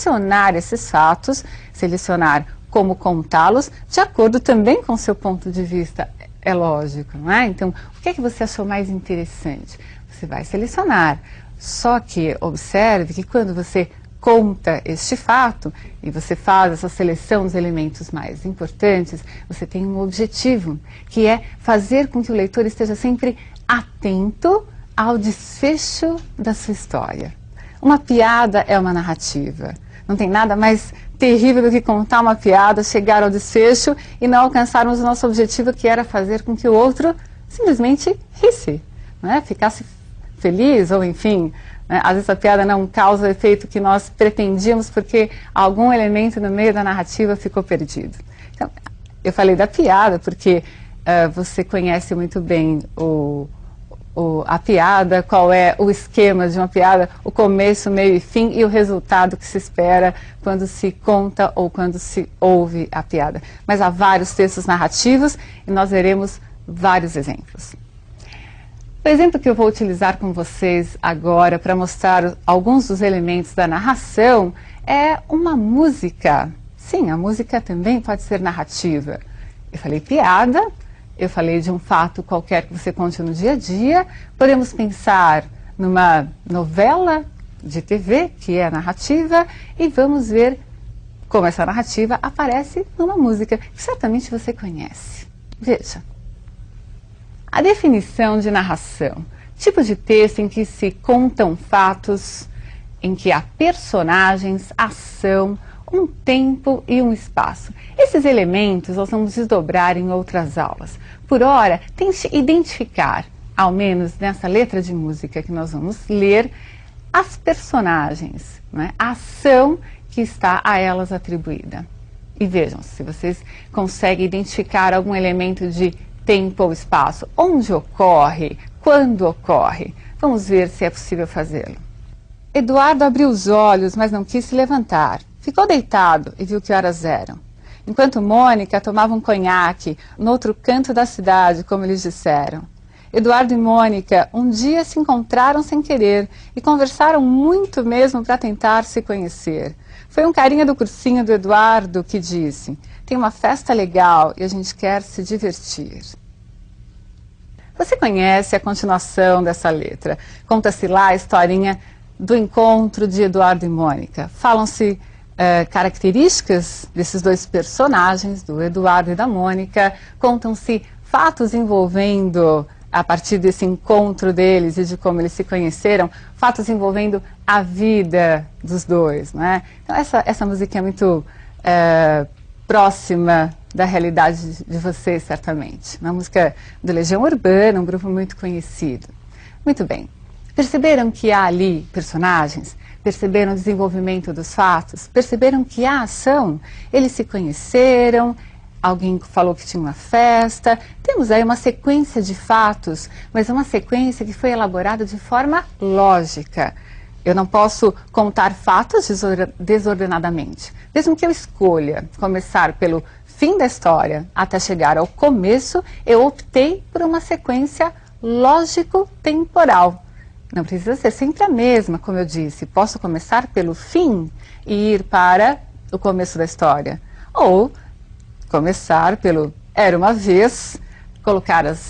selecionar esses fatos, selecionar como contá-los, de acordo também com o seu ponto de vista, é lógico, não é? Então, o que é que você achou mais interessante? Você vai selecionar, só que observe que quando você conta este fato e você faz essa seleção dos elementos mais importantes, você tem um objetivo, que é fazer com que o leitor esteja sempre atento ao desfecho da sua história. Uma piada é uma narrativa. Não tem nada mais terrível do que contar uma piada, chegar ao desfecho e não alcançarmos o nosso objetivo, que era fazer com que o outro simplesmente risse, né? Ficasse feliz ou enfim, né? Às vezes a piada não causa o efeito que nós pretendíamos porque algum elemento no meio da narrativa ficou perdido. Então, eu falei da piada porque você conhece muito bem a piada, qual é o esquema de uma piada, o começo, meio e fim e o resultado que se espera quando se conta ou quando se ouve a piada. Mas há vários textos narrativos e nós veremos vários exemplos. O exemplo que eu vou utilizar com vocês agora para mostrar alguns dos elementos da narração é uma música. Sim, a música também pode ser narrativa. Eu falei piada. Eu falei de um fato qualquer que você conte no dia a dia. Podemos pensar numa novela de TV, que é a narrativa, e vamos ver como essa narrativa aparece numa música que certamente você conhece. Veja. A definição de narração: tipo de texto em que se contam fatos, em que há personagens, ação, um tempo e um espaço. Esses elementos nós vamos desdobrar em outras aulas. Por ora, tente identificar, ao menos nessa letra de música que nós vamos ler, as personagens, né? A ação que está a elas atribuída. E vejam se vocês conseguem identificar algum elemento de tempo ou espaço. Onde ocorre? Quando ocorre? Vamos ver se é possível fazê-lo. Eduardo abriu os olhos, mas não quis se levantar. Ficou deitado e viu que horas eram. Enquanto Mônica tomava um conhaque no outro canto da cidade, como eles disseram. Eduardo e Mônica um dia se encontraram sem querer e conversaram muito mesmo para tentar se conhecer. Foi um carinha do cursinho do Eduardo que disse: tem uma festa legal e a gente quer se divertir. Você conhece a continuação dessa letra. Conta-se lá a historinha do encontro de Eduardo e Mônica. Falam-se características desses dois personagens, do Eduardo e da Mônica, contam-se fatos envolvendo, a partir desse encontro deles e de como eles se conheceram, fatos envolvendo a vida dos dois, né? Então essa música é muito próxima da realidade de vocês, certamente. Uma música do Legião Urbana, um grupo muito conhecido. Muito bem. Perceberam que há ali personagens? Perceberam o desenvolvimento dos fatos? Perceberam que há ação? Eles se conheceram, alguém falou que tinha uma festa. Temos aí uma sequência de fatos, mas uma sequência que foi elaborada de forma lógica. Eu não posso contar fatos desordenadamente. Mesmo que eu escolha começar pelo fim da história até chegar ao começo, eu optei por uma sequência lógico-temporal. Não precisa ser sempre a mesma, como eu disse. Posso começar pelo fim e ir para o começo da história. Ou começar pelo Era uma Vez,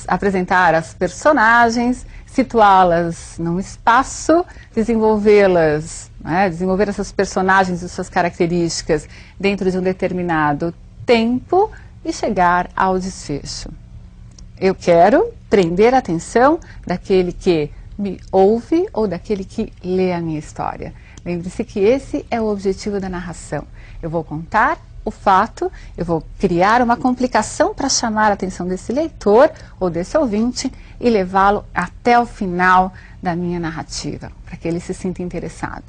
apresentar as personagens, situá-las num espaço, desenvolvê-las, né, desenvolver essas personagens e suas características dentro de um determinado tempo e chegar ao desfecho. Eu quero prender a atenção daquele que me ouve ou daquele que lê a minha história. Lembre-se que esse é o objetivo da narração. Eu vou contar o fato, eu vou criar uma complicação para chamar a atenção desse leitor ou desse ouvinte e levá-lo até o final da minha narrativa, para que ele se sinta interessado.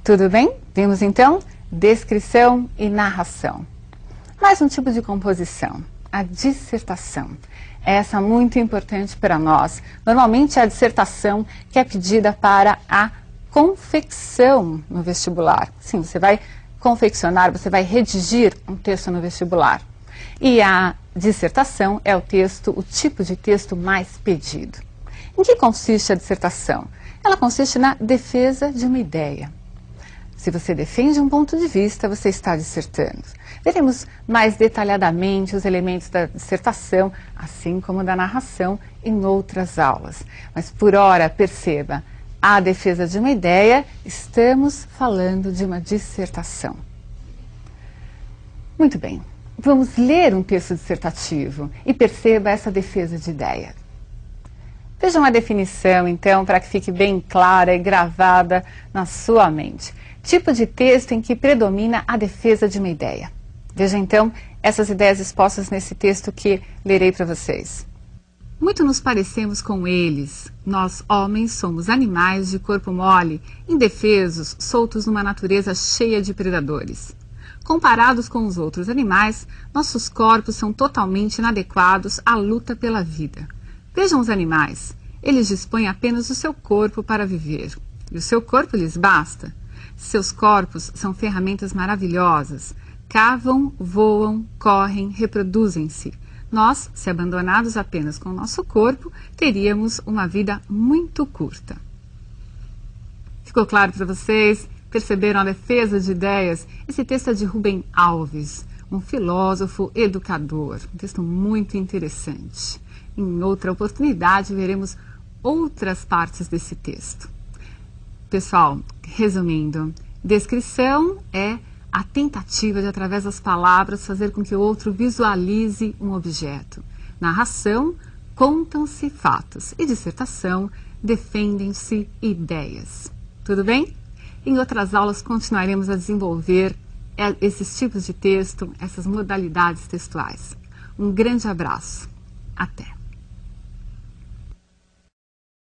Tudo bem? Vimos então descrição e narração. Mais um tipo de composição, a dissertação. Essa é muito importante para nós. Normalmente é a dissertação que é pedida para a confecção no vestibular. Sim, você vai confeccionar, você vai redigir um texto no vestibular. E a dissertação é o tipo de texto mais pedido. Em que consiste a dissertação? Ela consiste na defesa de uma ideia. Se você defende um ponto de vista, você está dissertando. Veremos mais detalhadamente os elementos da dissertação, assim como da narração, em outras aulas. Mas por hora, perceba, a defesa de uma ideia, estamos falando de uma dissertação. Muito bem, vamos ler um texto dissertativo e perceba essa defesa de ideia. Veja uma definição, então, para que fique bem clara e gravada na sua mente. Tipo de texto em que predomina a defesa de uma ideia. Veja, então, essas ideias expostas nesse texto que lerei para vocês. Muito nos parecemos com eles. Nós, homens, somos animais de corpo mole, indefesos, soltos numa natureza cheia de predadores. Comparados com os outros animais, nossos corpos são totalmente inadequados à luta pela vida. Vejam os animais. Eles dispõem apenas do seu corpo para viver. E o seu corpo lhes basta. Seus corpos são ferramentas maravilhosas. Cavam, voam, correm, reproduzem-se. Nós, se abandonados apenas com o nosso corpo, teríamos uma vida muito curta. Ficou claro para vocês? Perceberam a defesa de ideias? Esse texto é de Rubem Alves, um filósofo educador. Um texto muito interessante. Em outra oportunidade, veremos outras partes desse texto. Pessoal, resumindo, descrição é a tentativa de, através das palavras, fazer com que o outro visualize um objeto. Narração, contam-se fatos. E dissertação, defendem-se ideias. Tudo bem? Em outras aulas continuaremos a desenvolver esses tipos de texto, essas modalidades textuais. Um grande abraço. Até!